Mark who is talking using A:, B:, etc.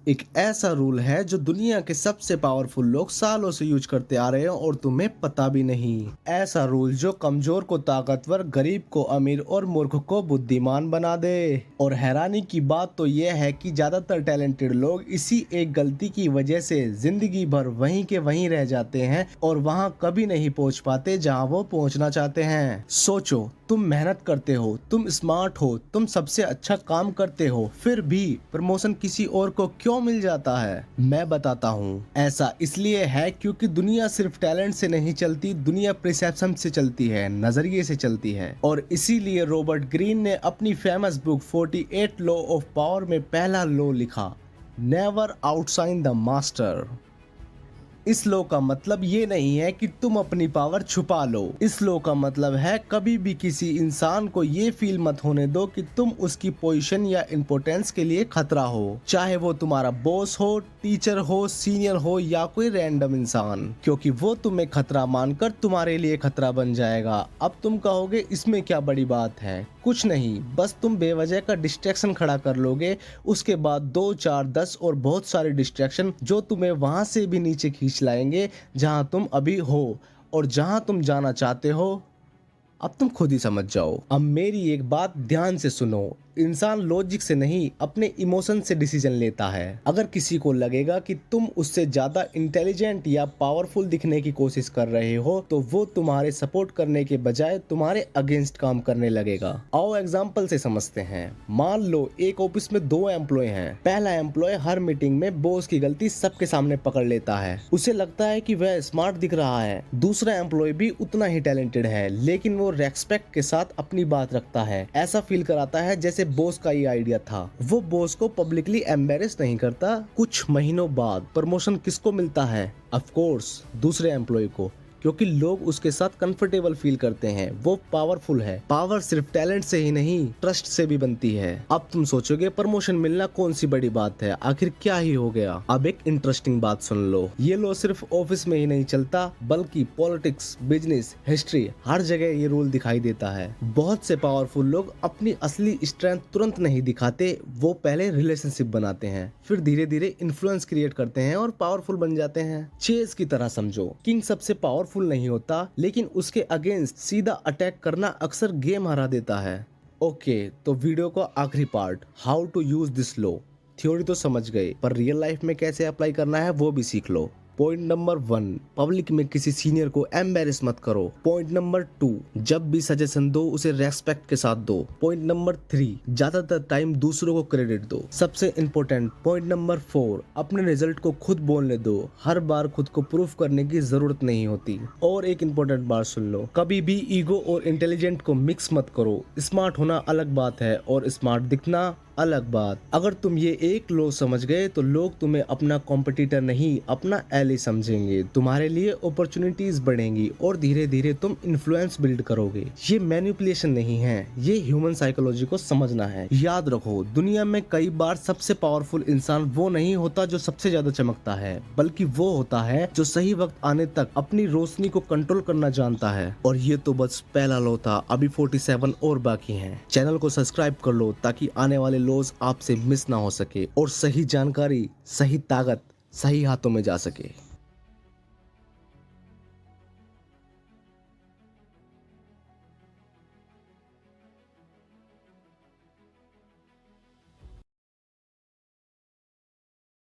A: एक ऐसा रूल है जो दुनिया के सबसे पावरफुल लोग सालों से यूज करते आ रहे हैं और तुम्हें पता भी नहीं। ऐसा रूल जो कमजोर को ताकतवर, गरीब को अमीर और मूर्ख को बुद्धिमान बना दे। और हैरानी की बात तो यह है कि ज्यादातर टैलेंटेड लोग इसी एक गलती की वजह से जिंदगी भर वहीं के वहीं रह जाते हैं और वहां कभी नहीं पहुंच पाते जहां वो पहुंचना चाहते हैं। सोचो, तुम मेहनत करते हो, तुम स्मार्ट हो, तुम सबसे अच्छा काम करते हो, फिर भी प्रमोशन किसी और को क्यों मिल जाता है? मैं बताता हूँ। ऐसा इसलिए है क्योंकि दुनिया सिर्फ टैलेंट से नहीं चलती, दुनिया परसेप्शन से चलती है, नजरिए से चलती है। और इसीलिए रॉबर्ट ग्रीन ने अपनी famous book 48 law of power में पहला लॉ लिखा, नेवर आउटशाइन द मास्टर। इस लो का मतलब ये नहीं है कि तुम अपनी पावर छुपा लो। इस लो का मतलब है कभी भी किसी इंसान को ये फील मत होने दो कि तुम उसकी पोजीशन या इम्पोर्टेंस के लिए खतरा हो, चाहे वो तुम्हारा बॉस हो, टीचर हो, सीनियर हो या कोई रैंडम इंसान, क्योंकि वो तुम्हें खतरा मानकर तुम्हारे लिए खतरा बन जाएगा। अब तुम कहोगे इसमें क्या बड़ी बात है? कुछ नहीं, बस तुम बेवजह का डिस्ट्रैक्शन खड़ा कर लोगे, उसके बाद 2, 4, 10 और बहुत सारे डिस्ट्रैक्शन जो तुम्हें वहां से भी नीचे खींच लाएंगे जहां तुम अभी हो और जहां तुम जाना चाहते हो। अब तुम खुद ही समझ जाओ। अब मेरी एक बात ध्यान से सुनो, इंसान लॉजिक से नहीं अपने इमोशन से डिसीजन लेता है। अगर किसी को लगेगा कि तुम उससे ज्यादा इंटेलिजेंट या पावरफुल दिखने की कोशिश कर रहे हो तो वो तुम्हारे सपोर्ट करने के बजाय तुम्हारे अगेंस्ट काम करने लगेगा। आओ एग्जांपल से समझते हैं। मान लो एक ऑफिस में 2 एम्प्लॉय हैं। पहला एम्प्लॉय हर मीटिंग में बॉस की गलती सबके सामने पकड़ लेता है, उसे लगता है कि वह स्मार्ट दिख रहा है। दूसरा एम्प्लॉय भी उतना ही टैलेंटेड है, लेकिन वो रेस्पेक्ट के साथ अपनी बात रखता है, ऐसा फील कराता है जैसे बॉस का ये आइडिया था। वो बॉस को पब्लिकली एम्बेरस नहीं करता। कुछ महीनों बाद प्रमोशन किसको मिलता है? ऑफ कोर्स दूसरे एम्प्लॉय को, क्योंकि लोग उसके साथ कंफर्टेबल फील करते हैं। वो पावरफुल है। पावर सिर्फ टैलेंट से ही नहीं, ट्रस्ट से भी बनती है। अब तुम सोचोगे प्रमोशन मिलना कौन सी बड़ी बात है, आखिर क्या ही हो गया? अब एक इंटरेस्टिंग बात सुन लो। ये लो सिर्फ ऑफिस में ही नहीं चलता, बल्कि पॉलिटिक्स, बिजनेस, हिस्ट्री, हर जगह ये रूल दिखाई देता है। बहुत से पावरफुल लोग अपनी असली स्ट्रेंथ तुरंत नहीं दिखाते, वो पहले रिलेशनशिप बनाते हैं, फिर धीरे धीरे इन्फ्लुएंस क्रिएट करते हैं और पावरफुल बन जाते हैं। चेस की तरह समझो, किंग सबसे पावरफुल नहीं होता, लेकिन उसके अगेंस्ट सीधा अटैक करना अक्सर गेम हरा देता है। ओके, तो वीडियो का आखिरी part, how to use this law. Theory तो समझ गए, पर रियल लाइफ में कैसे अप्लाई करना है वो भी सीख लो। पॉइंट नंबर 1, पब्लिक में किसी सीनियर को एम्बेरस मत करो। पॉइंट नंबर 2, जब भी सजेशन दो उसे रेस्पेक्ट के साथ दो। पॉइंट नंबर 3, ज्यादातर टाइम दूसरों को क्रेडिट दो। सबसे इम्पोर्टेंट पॉइंट नंबर 4, अपने रिजल्ट को खुद बोलने दो, हर बार खुद को प्रूफ करने की जरूरत नहीं होती। और एक इम्पोर्टेंट बात सुन लो, कभी भी ईगो और इंटेलिजेंट को मिक्स मत करो। स्मार्ट होना अलग बात है और स्मार्ट दिखना अलग बात। अगर तुम ये एक लो समझ गए तो लोग तुम्हें अपना कॉम्पिटिटर नहीं, अपना एली समझेंगे। तुम्हारे लिए अपॉर्चुनिटीज बढ़ेंगी और धीरे धीरे तुम इन्फ्लुएंस बिल्ड करोगे। ये मैनिपुलेशन नहीं है, ये ह्यूमन साइकोलॉजी को समझना है। याद रखो, दुनिया में कई बार सबसे पावरफुल इंसान वो नहीं होता जो सबसे ज्यादा चमकता है, बल्कि वो होता है जो सही वक्त आने तक अपनी रोशनी को कंट्रोल करना जानता है। और ये तो बस पहला लो था, अभी 47 और बाकी हैं। चैनल को सब्सक्राइब कर लो ताकि आने वाले लॉज आपसे मिस ना हो सके और सही जानकारी, सही ताकत सही हाथों में जा सके।